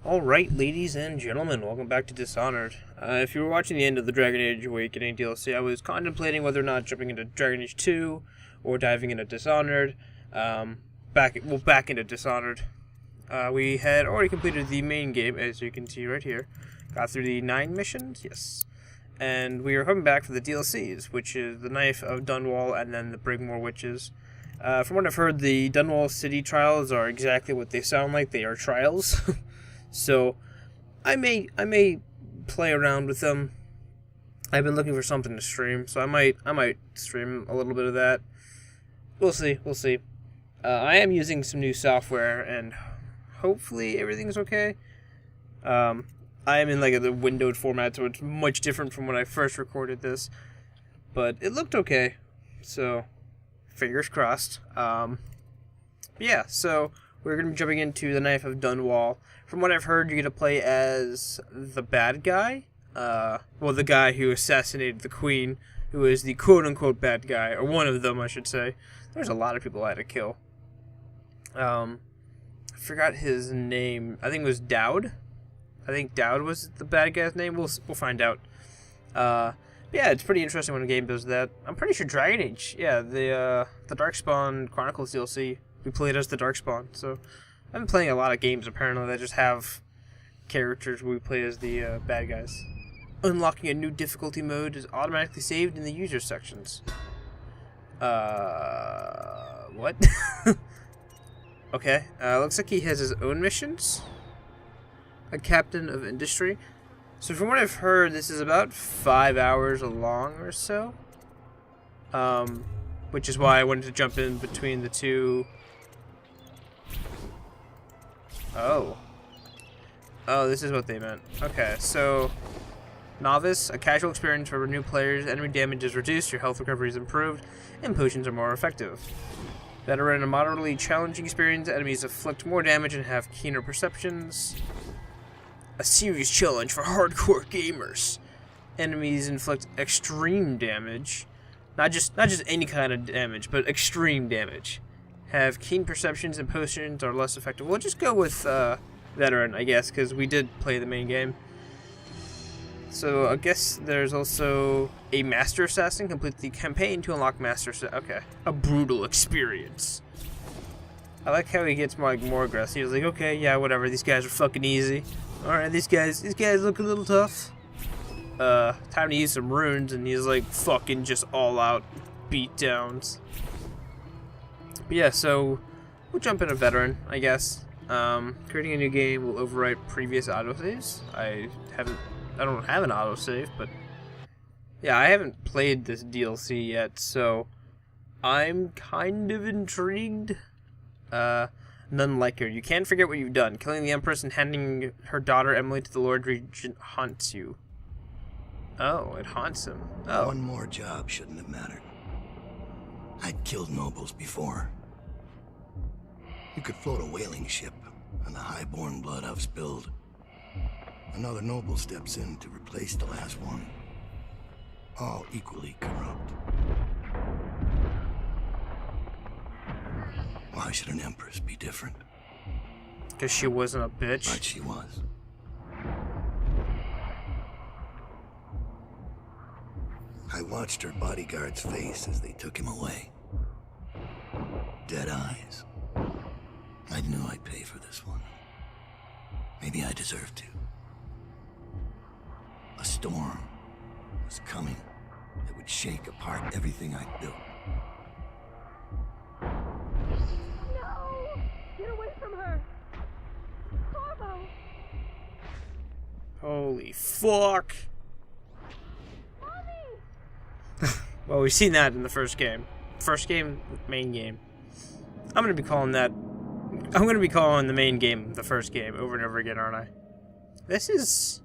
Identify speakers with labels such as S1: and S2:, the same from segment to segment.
S1: Alright, ladies and gentlemen, welcome back to Dishonored. If you were watching the end of the Dragon Age Awakening DLC, I was contemplating whether or not jumping into Dragon Age 2 or diving into Dishonored. Back into Dishonored. We had already completed the main game, as you can see right here. Got through the 9 missions, yes. And we are coming back for the DLCs, which is the Knife of Dunwall and then the Brigmore Witches. From what I've heard, the Dunwall City trials are exactly what they sound like. They are trials. So, I may play around with them. I've been looking for something to stream, so I might stream a little bit of that. We'll see. I am using some new software, and hopefully everything's okay. I am in like the windowed format, so it's much different from when I first recorded this. But it looked okay, so fingers crossed. Yeah, so we're going to be jumping into the Knife of Dunwall. From what I've heard, you're going to play as the bad guy. Well, the guy who assassinated the queen, who is the quote-unquote bad guy, or one of them, I should say. There's a lot of people I had to kill. I forgot his name. I think it was Daud. I think Daud was the bad guy's name. We'll find out. Yeah, it's pretty interesting when a game does that. I'm pretty sure Dragon Age, yeah, the Darkspawn Chronicles DLC, we played as the Darkspawn, so I've been playing a lot of games, apparently, that just have characters where we play as the bad guys. Unlocking a new difficulty mode is automatically saved in the user sections. What? Okay, looks like he has his own missions. A captain of industry. So from what I've heard, this is about 5 hours long or so. Which is why I wanted to jump in between the two. Oh, this is what they meant. Okay, so Novice, a casual experience for new players. Enemy damage is reduced, your health recovery is improved, and potions are more effective. Veteran, a moderately challenging experience. Enemies inflict more damage and have keener perceptions. A serious challenge for hardcore gamers. Enemies inflict extreme damage. Not just any kind of damage, but extreme damage. Have keen perceptions and potions are less effective. We'll just go with Veteran, I guess, because we did play the main game. So I guess there's also a Master Assassin. Complete the campaign to unlock Master Assassin. Okay, a brutal experience. I like how he gets more aggressive. He's like, okay, yeah, whatever. These guys are fucking easy. All right, these guys look a little tough. Time to use some runes, and he's like fucking just all out beatdowns. But yeah, so we'll jump into Veteran, I guess. Creating a new game will overwrite previous autosaves. I don't have an autosave, but yeah, I haven't played this DLC yet, so I'm kind of intrigued. None like her. You can't forget what you've done. Killing the Empress and handing her daughter Emily to the Lord Regent haunts you. Oh, it haunts him. Oh.
S2: One more job shouldn't have mattered. I'd killed nobles before. You could float a whaling ship, and the high-born blood I've spilled. Another noble steps in to replace the last one. All equally corrupt. Why should an empress be different?
S1: Because she wasn't a bitch.
S2: But she was. I watched her bodyguard's face as they took him away. Dead eyes. I knew I'd pay for this one. Maybe I deserved to. A storm was coming that would shake apart everything I'd built.
S3: No! Get away from her! Corvo!
S1: Holy fuck!
S3: Mommy!
S1: Well, we've seen that in the first game. First game, main game. I'm gonna be calling the main game the first game over and over again, aren't I? This is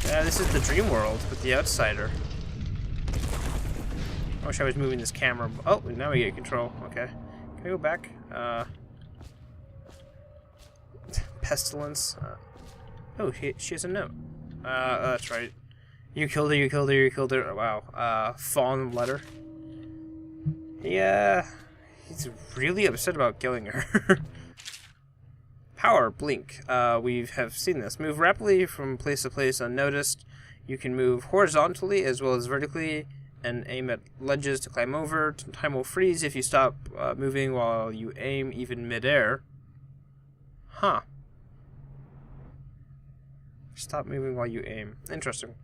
S1: the dream world with the outsider. I wish I was moving this camera. Oh, now we get control. Okay. Can I go back? Pestilence. Oh, she has a note. That's right. You killed her. Oh, wow. Fallen letter. Yeah. He's really upset about killing her. Power, blink. We have seen this. Move rapidly from place to place unnoticed. You can move horizontally as well as vertically and aim at ledges to climb over. Time will freeze if you stop moving while you aim, even midair. Huh. Stop moving while you aim. Interesting.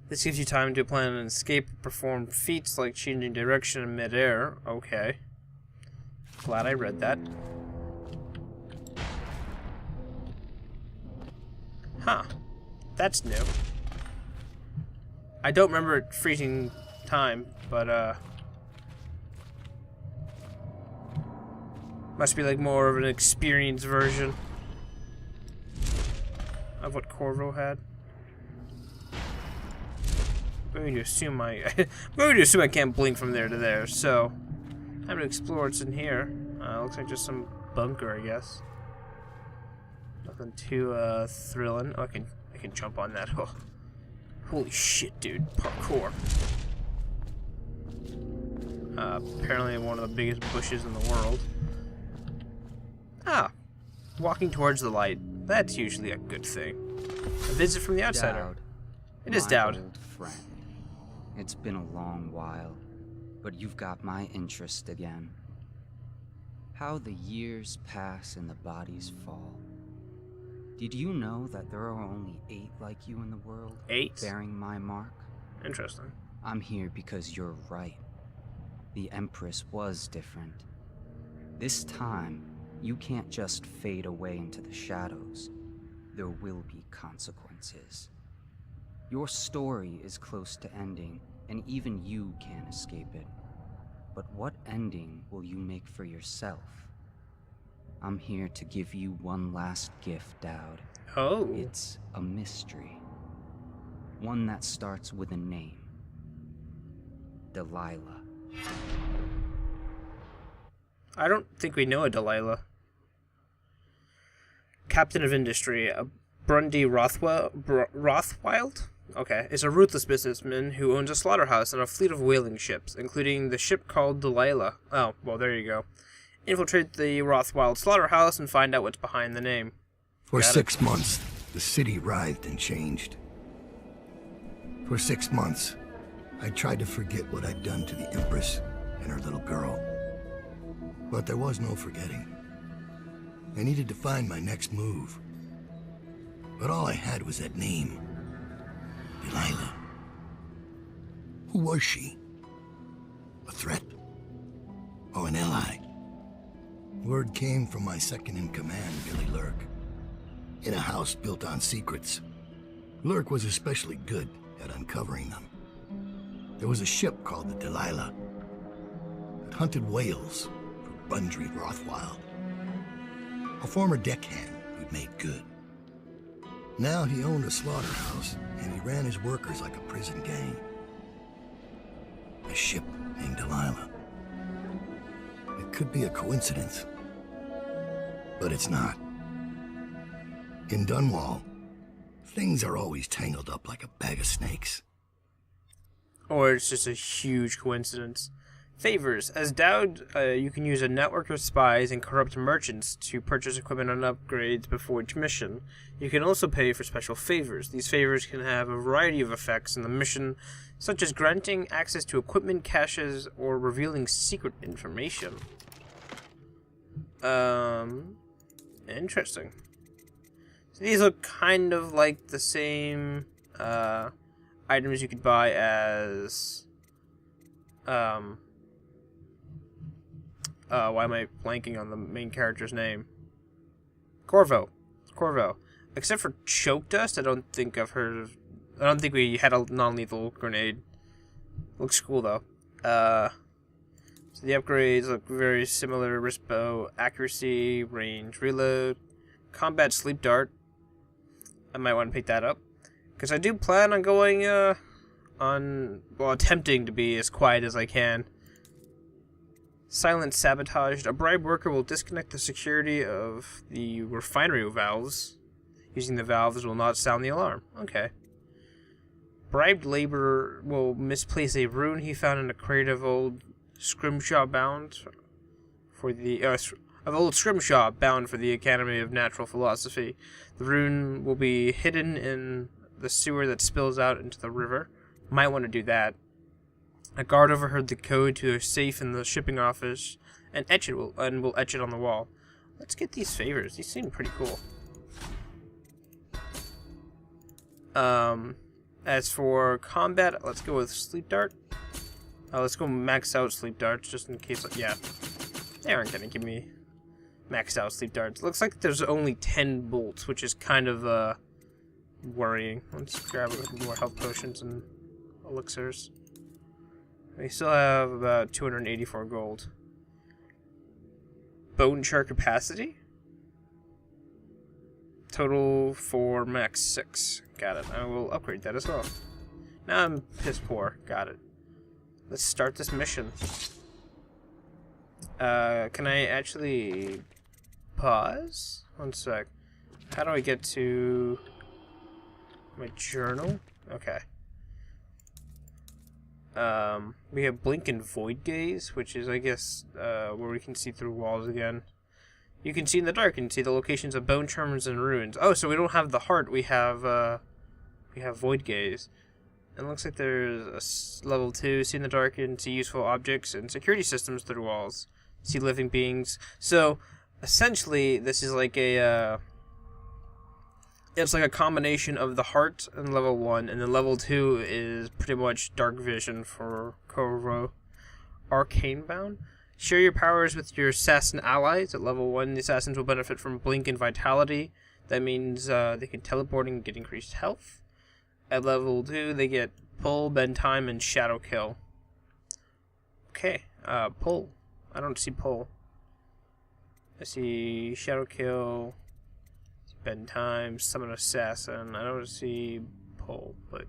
S1: This gives you time to plan an escape, perform feats like changing direction in midair. Okay. Glad I read that. Huh. That's new. I don't remember it freezing time, but must be like more of an experienced version of what Corvo had. I'm going to assume I can't blink from there to there, so time to explore what's in here. Looks like just some bunker, I guess. Nothing too thrilling. Oh, I can jump on that. Oh. Holy shit, dude. Parkour. Apparently one of the biggest bushes in the world. Ah. Walking towards the light. That's usually a good thing. A visit from the outsider.
S4: Daud,
S1: It is
S4: my
S1: Daud.
S4: old friend. It's been a long while, but you've got my interest again. How the years pass and the bodies fall. Did you know that there are only 8 like you in the world?
S1: 8?
S4: Bearing my mark?
S1: Interesting.
S4: I'm here because you're right. The Empress was different. This time, you can't just fade away into the shadows. There will be consequences. Your story is close to ending, and even you can't escape it. But what ending will you make for yourself? I'm here to give you one last gift, Daud.
S1: Oh.
S4: It's a mystery. One that starts with a name. Delilah.
S1: I don't think we know a Delilah. Captain of Industry, Brundy Rothwild? Okay, is a ruthless businessman who owns a slaughterhouse and a fleet of whaling ships, including the ship called Delilah. Oh, well, there you go. Infiltrate the Rothwild slaughterhouse and find out what's behind the name.
S2: For
S1: Got
S2: 6 months, the city writhed and changed. For 6 months, I tried to forget what I'd done to the Empress and her little girl. But there was no forgetting. I needed to find my next move. But all I had was that name. Delilah. Who was she? A threat? Or an ally? Word came from my second-in-command, Billy Lurk. In a house built on secrets, Lurk was especially good at uncovering them. There was a ship called the Delilah that hunted whales for Brundy Rothwild. A former deckhand who'd made good. Now he owned a slaughterhouse, and he ran his workers like a prison gang. A ship named Delilah. It could be a coincidence, but it's not. In Dunwall, things are always tangled up like a bag of snakes.
S1: Or it's just a huge coincidence. Favors. As Daud, you can use a network of spies and corrupt merchants to purchase equipment and upgrades before each mission. You can also pay for special favors. These favors can have a variety of effects in the mission, such as granting access to equipment caches or revealing secret information. Interesting. So these look kind of like the same items you could buy as why am I blanking on the main character's name? Corvo. Except for choke dust, I don't think I've heard of. I don't think we had a non-lethal grenade. Looks cool though. So the upgrades look very similar: wrist bow, accuracy, range, reload, combat sleep dart. I might want to pick that up because I do plan on going attempting to be as quiet as I can. Silent sabotaged. A bribe worker will disconnect the security of the refinery valves. Using the valves will not sound the alarm. Okay. Bribed laborer will misplace a rune he found in a crate of old scrimshaw bound for the of Old Scrimshaw, bound for the Academy of Natural Philosophy. The rune will be hidden in the sewer that spills out into the river. Might want to do that. A guard overheard the code to a safe in the shipping office and will etch it on the wall. Let's get these favors. These seem pretty cool. As for combat, let's go with Sleep Dart. Let's go max out Sleep Darts just in case. Yeah, they aren't gonna give me maxed out Sleep Darts. Looks like there's only 10 bolts, which is kind of worrying. Let's grab a couple more health potions and elixirs. We still have about 284 gold. Bone char capacity? Total for max 6. Got it. I will upgrade that as well. Now I'm piss poor. Got it. Let's start this mission. Can I actually pause? One sec. How do I get to my journal? Okay. We have Blink and Void Gaze, which is, I guess, where we can see through walls again. You can see in the dark and see the locations of bone charms and ruins. Oh, so we don't have the heart. We have Void Gaze. And it looks like there's a level 2. See in the dark and see useful objects and security systems through walls. See living beings. So essentially, this is like a it's like a combination of the heart in level 1, and then level 2 is pretty much dark vision for Corvo. Arcane Bound. Share your powers with your assassin allies. At level 1, the assassins will benefit from Blink and Vitality. That means they can teleport and get increased health. At level 2, they get Pull, Bend Time, and Shadow Kill. Okay, Pull. I don't see Pull. I see Shadow Kill, Bend Time, Summon Assassin. I don't see Pull, but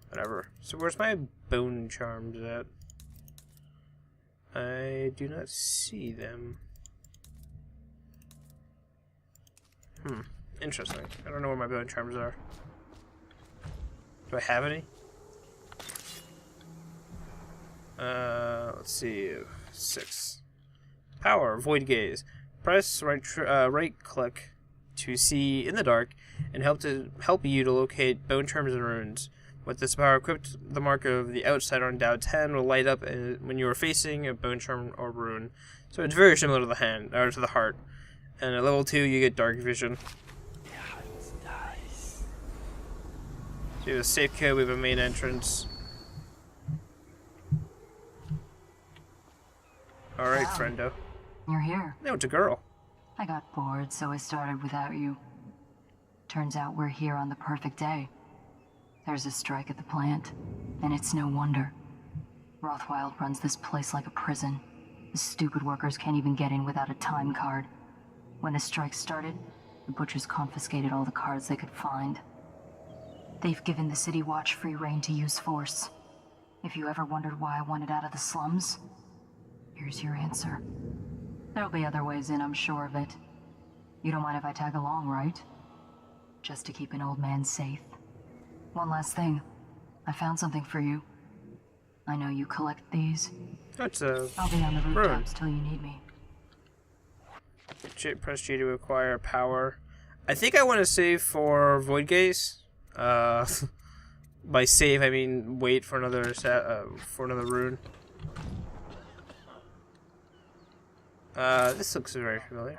S1: whatever. So where's my Bone Charms at? I do not see them. Interesting. I don't know where my Bone Charms are. Do I have any? Let's see. 6. Power, Void Gaze. Press right click to see in the dark and help you to locate bone charms and runes. With this power equipped, the mark of the outside on Daud's hand will light up when you are facing a bone charm or rune. So it's very similar to the hand or to the heart. And at level 2, you get dark vision. So we have a safe code. We have a main entrance. All right, friendo.
S5: You're here.
S1: No, it's a girl.
S5: I got bored, so I started without you. Turns out we're here on the perfect day. There's a strike at the plant, and it's no wonder. Rothwild runs this place like a prison. The stupid workers can't even get in without a time card. When the strike started, the butchers confiscated all the cards they could find. They've given the City Watch free rein to use force. If you ever wondered why I wanted out of the slums, here's your answer. There'll be other ways in, I'm sure of it. You don't mind if I tag along, right? Just to keep an old man safe. One last thing. I found something for you. I know you collect these.
S1: That's a
S5: I'll be on the rooftops till you need me.
S1: Press G to acquire power. I think I want to save for Void Gaze. By save, I mean wait for another rune. This looks very familiar.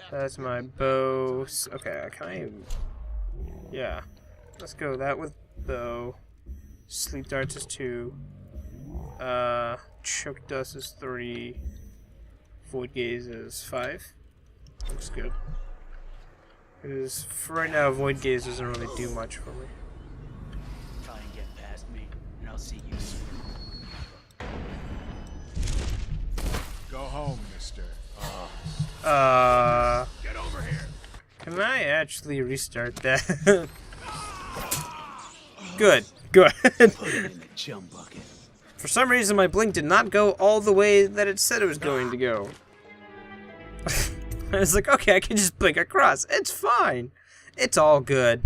S1: That's my bow. Okay, can I? Yeah, let's go that with bow. Sleep darts is 2. Choke dust is 3. Void gaze is 5. Looks good. Because for right now, Void Gaze doesn't really do much for me.
S6: Try and get past me, and I'll see you soon.
S7: Go home, mister.
S6: Get over here.
S1: Can I actually restart that? Good. Put it
S6: in the chum bucket.
S1: For some reason, my blink did not go all the way that it said it was going to go. I was like, okay, I can just blink across. It's fine. It's all good.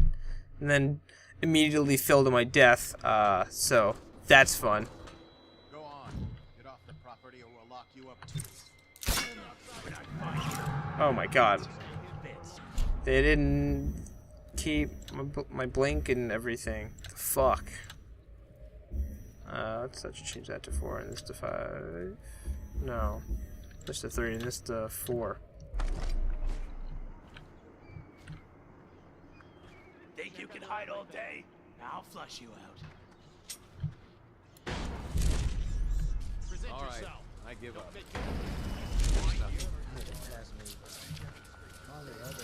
S1: And then immediately fell to my death. So that's fun.
S7: Go on. Get off the property or we'll lock you up too.
S1: Oh my god. They didn't keep my blink and everything. The fuck. Let's change that to 4 and this to 5. No. This to 3 and this to 4.
S6: Think you can hide all day? I'll flush you out.
S8: All right, I give up.
S9: Pass me. All the other